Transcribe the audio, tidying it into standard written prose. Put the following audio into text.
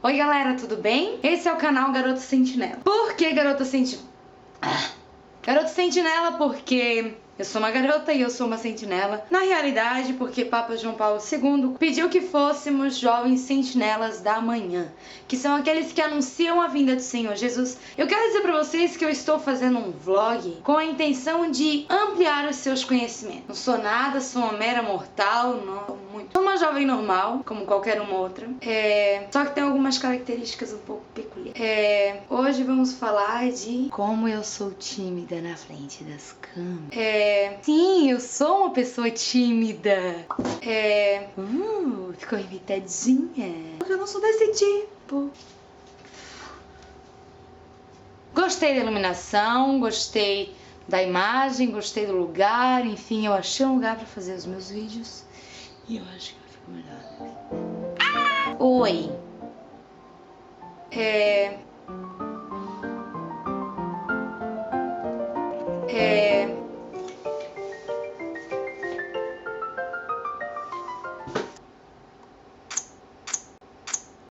Oi galera, tudo bem? Esse é o canal Garota Sentinela. Por que Garota Sentinela? Garota Sentinela porque eu sou uma garota e eu sou uma sentinela. Na realidade, porque Papa João Paulo II pediu que fôssemos jovens sentinelas da manhã, que são aqueles que anunciam a vinda do Senhor Jesus. Eu quero dizer pra vocês que eu estou fazendo um vlog com a intenção de ampliar os seus conhecimentos. Não sou nada, sou uma mera mortal, não sou muito. Sou uma jovem normal, como qualquer uma outra. Só que tem algumas características um pouco peculiares. Hoje vamos falar de como eu sou tímida na frente das câmeras. Sim, eu sou uma pessoa tímida. Ficou irritadinha. Porque eu não sou desse tipo. Gostei da iluminação, gostei da imagem, gostei do lugar. Enfim, eu achei um lugar pra fazer os meus vídeos. E eu acho que vai ficar melhor. Oi.